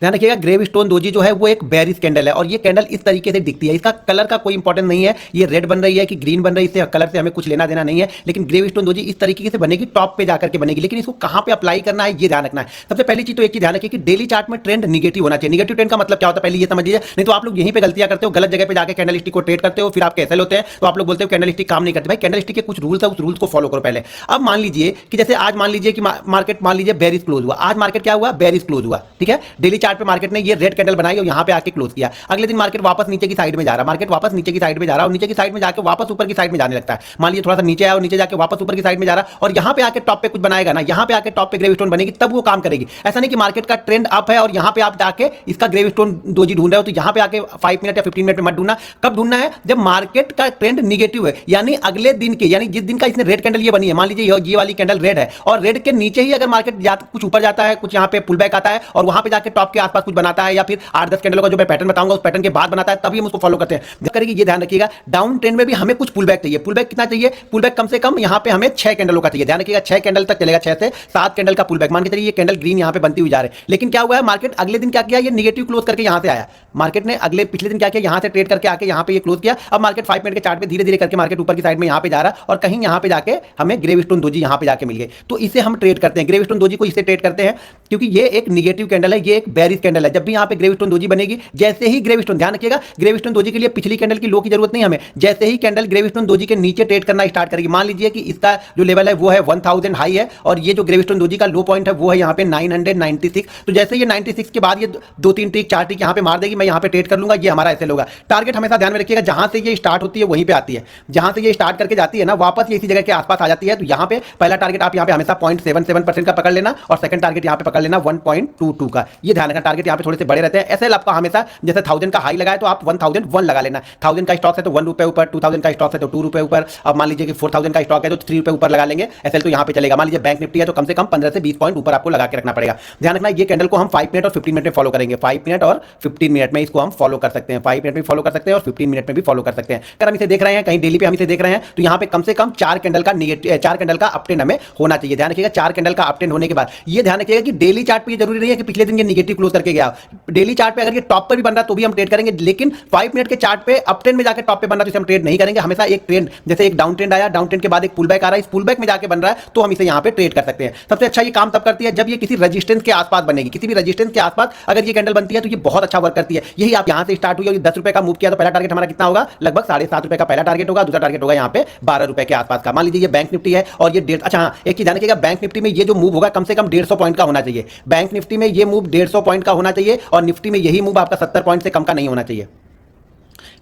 ध्यान रखिएगा grave stone doji जो है वो एक बेरिश कैंडल है और ये कैंडल इस तरीके से दिखती है। इसका कलर का कोई इंपॉर्टेंट नहीं है, ये रेड बन रही है कि ग्रीन बन रही है, इससे कलर से हमें कुछ लेना देना नहीं है। लेकिन ग्रेव स्टोन दोजी इस तरीके से बनेगी, टॉप पे जाकर के बनेगी। लेकिन इसको कहां पे अप्लाई करना है ये ध्यान रखना है। सबसे पहली चीज तो एक चीज ध्यान रखिए कि डेली चार्ट में ट्रेंड निगेटिव होना चाहिए। निगेटिव ट्रेंड का मतलब क्या होता है पहले ये समझ लीजिए, नहीं तो आप लोग यहीं पे गलतियां करते हो, गलत जगह पे जाकर कैंडल स्टिक को ट्रेड करते हो, फिर आप कैसे होते हैं तो आप लोग बोलते हो कैंडल स्टिक काम नहीं करते। भाई कैंडल स्टिक के कुछ रूल्स है, उस रूल्स को फॉलो करो पहले। अब मान लीजिए कि जैसे आज मान लीजिए कि मार्केट मान लीजिए बेरिश क्लोज हुआ, आज मार्केट क्या हुआ, बेरिश क्लोज हुआ, ठीक है। डेली चार्ट पे मार्केट ने ये रेड कैंडल बनाई और यहां पे आके क्लोज किया। अगले दिन मार्केट वापस नीचे की साइड में जा रहा, मार्केट वापस नीचे की साइड में जा रहा और नीचे की साइड में जाके वापस ऊपर की साइड में जाने लगता है। मान लीजिए थोड़ा सा नीचे आया और नीचे जाके वापस ऊपर की साइड में जा रहा और यहां पे आके टॉप पे कुछ बनाएगा ना, यहां पे आके टॉप पे ग्रेव स्टोन बनेगी तब वो काम करेगी। ऐसा नहीं कि मार्केट का ट्रेंड अप है और यहां पे आप जाके इसका ग्रेव स्टोन दोजी ढूंढ रहे हो तो यहां पे आके 5 मिनट या 15 मिनट में मत ढूंढना। कब ढूंढना है, जब मार्केट का ट्रेंड निगेटिव है, यानी अगले दिन के, यानी जिस दिन का इसने रेड कैंडल ये बनी है, मान लीजिए ये वाली कैंडल रेड है और रेड के नीचे ही अगर मार्केट कुछ ऊपर जाता है, कुछ यहां पे पुल बैक आता है और वहां पे जाके टॉप के आसपास कुछ बनाता है या फिर 8-10 कैंडलों का जो मैं पैटर्न बताऊंगा उस पैटर्न के बाद बनाता है, तभी हम उसको फॉलो करते हैं। करेगी ये ध्यान रखिएगा। डाउन ट्रेंड में भी हमें कुछ पुल बैक चाहिए। पुल बैक कितना चाहिए, पुल बैक कम से कम यहां पे हमें 6 कैंडलों का चाहिए। ध्यान रखिएगा 6 कैंडल तक चलेगा, 6 से 7 कैंडल का पुल बैक। मान के चलिए ये कैंडल ग्रीन यहां पे बनती हुई जा रही है, लेकिन क्या हुआ है, मार्केट अगले दिन क्या किया, ये निगेटिव क्लोज करके यहां से आया। मार्केट ने पिछले दिन क्या किया, यहां से ट्रेड करके आके यहां पे ये क्लोज किया। अब मार्केट 5 मिनट के चार्ट पे धीरे धीरे करके मार्केट ऊपर की साइड में यहां पे जा रहा और कहीं यहां पे जाके हमें ग्रेव स्टोन दोजी यहां पे जाके मिल गए, तो इसे हम ट्रेड करते हैं। ग्रेव स्टोन दोजी को इसे ट्रेड करते हैं क्योंकि ये एक निगेटिव कैंडल है, ये एक बेरिश कैंडल है। जब भी यहां पे ग्रेव स्टोन दोजी बनेगी, जैसे ही ग्रेव स्टोन, ध्यान रखिएगा ग्रेव स्टोन दोजी के लिए पिछली कैंडल की लो की जरूरत नहीं हमें, जैसे ही कैंडल ग्रेव स्टोन दोजी के नीचे ट्रेड करना स्टार्ट करेगी, मान लीजिए कि इसका जो लेवल है वो है 1000 हाई है और ये जो ग्रेव स्टोन दोजी का लो पॉइंट है वो है यहाँ पे 996। तो जैसे ये 96 के बाद ये 2-3 टिक 4 टिक यहाँ पे मार देगी, मैं यहाँ पे ट्रेड कर लूंगा, ये हमारा ऐसे होगा। टारगेट हमेशा ध्यान में रखिएगा, जहां से ये स्टार्ट होती है वहीं पे आती है, जहां से ये स्टार्ट करके जाती है ना वापस ये इसी जगह के आसपास आ जाती है। तो यहाँ पे पहला टारगेट आप यहाँ पे हमेशा 0.77% का पकड़ लेना और सेकंड टारगेट यहाँ पे पकड़ लेना 1.22 का। ये ध्यान रखना, टारगेट यहाँ पे थोड़े से बड़े रहते हैं। एसएल आपका हमेशा जैसे 1000 का हाई लगाए तो आप 1001 लगा लेना। 1000 का स्टॉक है तो 1 रुपए ऊपर, 2000 का स्टॉक है तो 2 रुपए ऊपर, अब मान लीजिए कि 4000 का स्टॉक है तो 3 रुपए ऊपर लगा लेंगे। एसएल तो यहाँ पे चलेगा। मान लीजिए बैंक निफ्टी है तो कम से कम 15 से 20 पॉइंट ऊपर आपको लगा के रखना पड़ेगा। ध्यान रखना ये कैंडल को हम 5 मिनट और 15 मिनट में फॉलो करेंगे। 5 मिनट और 15 मिनट में इसको हम फॉलो कर सकते हैं। 5 मिनट में फॉलो कर सकते हैं और 15 मिनट में भी फॉलो कर सकते हैं। अगर हम इसे देख रहे हैं कहीं डेली पे हम इसे देख रहे हैं तो यहाँ पे कम से कम 4 कैंडल का निगेटिव, 4 कैंडल का अपट्रेंड हमें होना चाहिए। ध्यान रखिएगा 4 कैंडल का अपट्रेंड होने के बाद ये ध्यान रखिएगा कि डेली चार्ट पे ये जरूरी नहीं है कि पिछले दिन ये निगेटिव क्लोज करके गया। डेली चार्ट पे अगर ये टॉप पर भी बन रहा है तो भी हम ट्रेड करेंगे, लेकिन 5 मिनट के चार्ट पे अपट्रेंड में जाकर टॉप पे बन रहा है तो हम ट्रेड नहीं करेंगे। हमेशा एक ट्रेंड, जैसे एक डाउन ट्रेंड आया, डाउन ट्रेंड के बाद एक पुल बैक आ रहा है, इस पुल बैक में जाके बन रहा है तो हम इसे यहाँ पे ट्रेड कर सकते हैं। सबसे अच्छा ये काम तब करती है जब ये किसी रेजिस्टेंस के आसपास बनेगी। किसी भी रेजिस्टेंस के आसपास अगर ये कैंडल बनती है तो ये बहुत अच्छा वर्क करती है। यही आप यहाँ से स्टार्ट हुई और 10 रुपए का मूव किया तो पहला टारगेट हमारा कितना होगा, लगभग 7.5 रुपए का पहला टारगेट होगा। दूसरा टारगेट होगा यहाँ पे 12 रुपए के आसपास का। मान लीजिए ये बैंक निफ्टी है और ये अच्छा हाँ एक चीज ध्यान रखिएगा, बैंक निफ्टी में ये जो मूव होगा कम से कम 150 पॉइंट का होना चाहिए। बैंक निफ्टी में ये मूव 150 पॉइंट का होना चाहिए और निफ्टी में यही मूव आपका 70 पॉइंट से कम का नहीं होना चाहिए।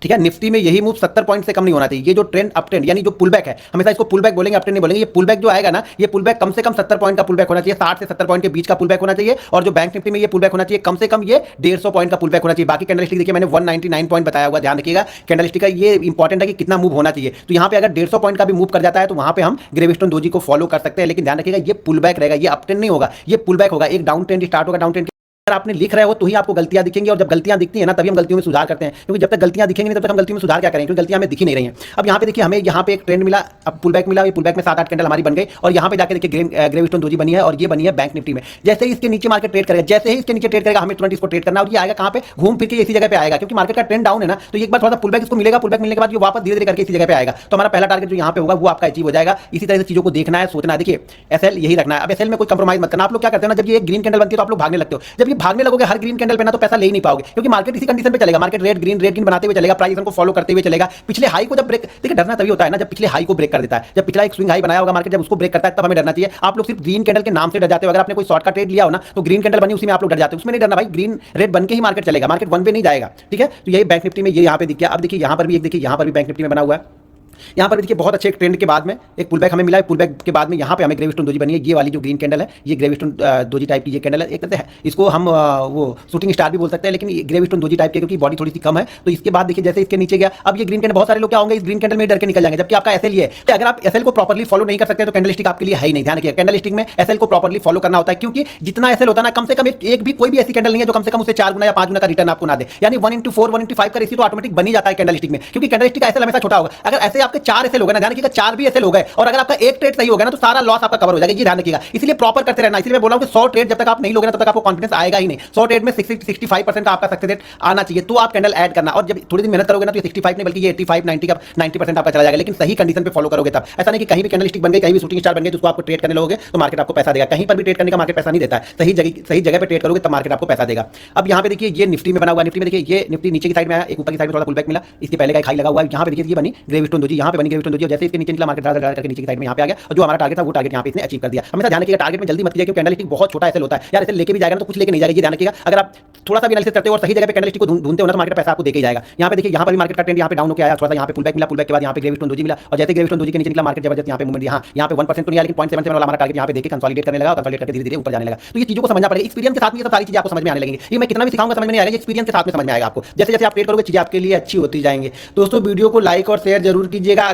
ठीक है, निफ्टी में यही मूव 70 पॉइंट से कम नहीं होना चाहिए। ये जो ट्रेंड अप ट्रेंड यानी जो पुल बैक है, हमेशा इसको पुल बैक बोलेंगे, अप ट्रेंड नहीं बोलेंगे। ये पुल बैक जो आएगा ना, ये पुल बैक कम से कम 70 पॉइंट का पुल बैक होना चाहिए। 60 से 70 पॉइंट के बीच का पुल बैक होना चाहिए। और जो बैंक निफ्टी में ये पुल बैक होना चाहिए कम से कम ये 150 पॉइंट का पुल बैक होना चाहिए। बाकी कैंडलस्टिक देखिए मैंने 199 पॉइंट बताया हुआ, ध्यान रखिएगा कैंडलस्टिक का ये इंपॉर्टेंट है कि कितना मूव होना चाहिए। तो यहाँ पे अगर 150 पॉइंट का भी मूव कर जाता है तो वहां पे हम ग्रेव स्टोन दोजी को फॉलो कर सकते हैं। लेकिन ध्यान रखिएगा ये पुल बैक रहेगा, ये अप ट्रेंड नहीं होगा, ये पुल बैक होगा। एक डाउन ट्रेंड स्टार्ट होगा, डाउन ट्रेंड अगर आपने लिख रहे हो तो ही आपको गलतियां दिखेंगी और जब गलतियां दिखती है ना तभी हम गलतियों में सुधार करते हैं, क्योंकि जब तक गलतियां दिखेंगी नहीं तब तक हम गलतियों में सुधार क्या करेंगे, क्योंकि गलतियां हमें दिखी नहीं रही हैं। अब यहाँ पे देखिए हमें यहाँ पे एक ट्रेंड मिला, अब पुल बैक मिला, ये पुल बैक में 7-8 कैंडल हमारी बन गई और यहाँ पे जाके देखिए ग्रेव स्टोन दोजी बनी है और ये बनी है बैंक निफ्टी में। जैसे ही इसके नीचे मार्केट ट्रेड करेगा, जैसे ही इसके नीचे ट्रेड करेगा हमें तुरंत इसको ट्रेड करना और ये आएगा कहाँ पे, घूम फिर के इसी जगह पे आएगा, क्योंकि मार्केट का ट्रेंड डाउन है ना। तो एक बार थोड़ा सा पुल बैक इसको मिलेगा, पुल बैक मिलने के बाद ये वापस धीरे धीरे करके इसी जगह पे आएगा। तो हमारा पहला टारगेट जो यहाँ पे होगा वो आपका अचीव हो जाएगा। इसी तरह से चीजों को देखना है, सोचना है। देखिए एसएल यही रखना है। अब एसएल में कोई कंप्रोमाइज मत करना। आप लोग क्या करते हैं ना, जब ये ग्रीन कैंडल बनती है तो आप लोग भागने लगते हो। जब ये भागने लगोगे हर ग्रीन कैंडल पे ना तो पैसा ले नहीं पाओगे, क्योंकि मार्केट इसी कंडीशन पे चलेगा। मार्केट रेड ग्रीन बनाते हुए चलेगा, प्राइस को फॉलो करते हुए चलेगा। पिछले हाई को जब ब्रेक, देखिए डरना तभी होता है ना जब पिछले हाई को ब्रेक कर देता है। जब पिछला एक स्विंग हाई बनाया होगा मार्केट, जब उसको ब्रेक करता है तब हमें डरना चाहिए। आप लोग सिर्फ ग्रीन कैंडल के नाम से डर जाते हो। अगर आपने कोई शॉर्ट का ट्रेड लिया हो ना तो ग्रीन कैंडल बनी उसी में आप लोग डर जाते हो, उसमें नहीं डरना भाई। ग्रीन रेड बन के ही मार्केट चलेगा, मार्केट वन पे नहीं जाएगा। ठीक है, तो यही बैंक निफ्टी में ये यहाँ पे दिख गया। अब देखिए यहाँ पर भी एक, देखिए यहाँ पर भी बैंक निफ्टी में बना हुआ है। यहाँ पर देखिए बहुत अच्छे एक ट्रेंड के बाद में एक पुल बैक हमें मिला है। पुल बैक के बाद में यहाँ पे हमें ग्रेव स्टोन दोजी बनी है। ये वाली जो ग्रीन कैंडल है ये ग्रेव स्टोन दोजी टाइप की ये कैंडल है। एक तरह से इसको हम वो शूटिंग स्टार भी बोल सकते हैं, लेकिन ग्रेव स्टोन दोजी टाइप की क्योंकि बॉडी थोड़ी सी कम है। तो इसके बाद देखिए जैसे इसके नीचे गया, अब ये ग्रीन कैंडल, बहुत सारे लोग क्या होंगे इस ग्रीन कैंडल में डर के निकल जाएंगे, जबकि आपका एसएल है। तो अगर आप एसएल को प्रॉपर्ली फॉलो नहीं कर सकते तो कैंडल स्टिक आपके लिए है ही नहीं। ध्यान रखिए कैंडल स्टिक में एसएल को प्रॉपर्ली फॉलो करना होता है, क्योंकि जितना एसएल होता है ना कम से कम एक भी कोई भी ऐसी कैंडल नहीं है जो कम से कम उससे 4 गुना या 5 गुना का रिटर्न आपको ना दे। यानी 1:4 1:5 का रेशियो तो ऑटोमेटिक बन ही जाता है कैंडल स्टिक में, क्योंकि कैंडल स्टिक का एसएल हमेशा छोटा होगा। अगर ऐसे आपके 4 ऐसे लोग हैं ना, ध्यान रखिएगा 4 भी ऐसे लोग हैं, और अगर आपका एक ट्रेड सही हो गया ना तो सारा लॉस आपका कवर हो जाएगा, ये ध्यान रखिएगा। इसलिए प्रॉपर करते रहना। इसलिए मैं बोल रहा हूं कि 100 ट्रेड जब तक आप नहीं लोगे ना तब तक आपको कॉन्फिडेंस आएगा ही नहीं। 100 ट्रेड में 65% का आपका सक्सेस रेट आना चाहिए, तो आप कैंडल ऐड करना, और जब थोड़ी दिन मेहनत करोगे ना तो ये 65 नहीं बल्कि ये 85 90 का 90% आपका चला जाएगा, लेकिन सही कंडीशन पे फॉलो करोगे तब। ऐसा नहीं कि कहीं भी कैंडल स्टिक बन गई, कहीं भी शूटिंग स्टार बन गई तो उसको आपको ट्रेड करने लोगे तो मार्केट आपको पैसा देगा। कहीं पर भी ट्रेड करने का मार्केट पैसा नहीं देता है, सही जगह पे ट्रेड करोगे तब मार्केट आपको पैसा देगा। अब यहाँ पे देखिए ये निफ्टी में बना हुआ, निफ्टी में देखिए ये निफ्टी नीचे की साइड में आया, एक ऊपर की साइड में थोड़ा पुल बैक मिला, इसके पहले का एक हाई लगा हुआ है। यहाँ पे देखिए ये बनी ग्रेविस्टोन दोजी, यहाँ पे बनी ग्रेविस्टोन दोजी, जैसे इसके नीचे निकला मार्केट करके नीचे की साइड में यहाँ पे आ गया, और जो हमारा टारगेट था वो टारगेट यहाँ पे इसने अचीव कर दिया। हमेशा ध्यान रखिएगा टारगेट में जल्दी मत कीजिए, क्योंकि कैंडल स्टिक बहुत छोटा ऐसे होता है यार, ऐसे लेके भी जाएगा ना तो कुछ लेके नहीं जाएगा, ये ध्यान रखिएगा। अगर आप थोड़ा सा भी एनालिसिस करते हो और सही जगह पे कैंडल स्टिक को ढूंढते हो ना तो मार्केट पैसा आपको देके जाएगा। यहाँ पे देखिए यहाँ पर भी मार्केट का ट्रेंड यहाँ पे डाउन होकर आया, थोड़ा सा यहाँ पे पुल बैक मिला, पुल बैक के बाद यहाँ पे ग्रेविस्टोन दोजी मिला, और जैसे ग्रेविस्टोन दोजी के नीचे निकला मार्केट जबरदस्त यहाँ पे मूवमेंट, यहाँ पे 1% तो नहीं आया लेकिन 0.77 वाला हमारा टारगेट यहाँ पे देके कंसोलिडेट करने लगा, और कंसोलिडेट करके धीरे-धीरे ऊपर जाने लगा। तो ये चीजों को समझना पड़ेगा, एक्सपीरियंस के साथ में ये सब सारी चीजें आपको समझ में आने लगेंगी। ये मैं कितना भी सिखाऊंगा समझ में नहीं आएगा, ये एक्सपीरियंस के साथ में समझ में आएगा आपको। जैसे जैसे आप ट्रेड करोगे चीजें आपके लिए अच्छी होती जाएंगी। दोस्तों वीडियो को लाइक और शेयर जरूर कीजिएगा।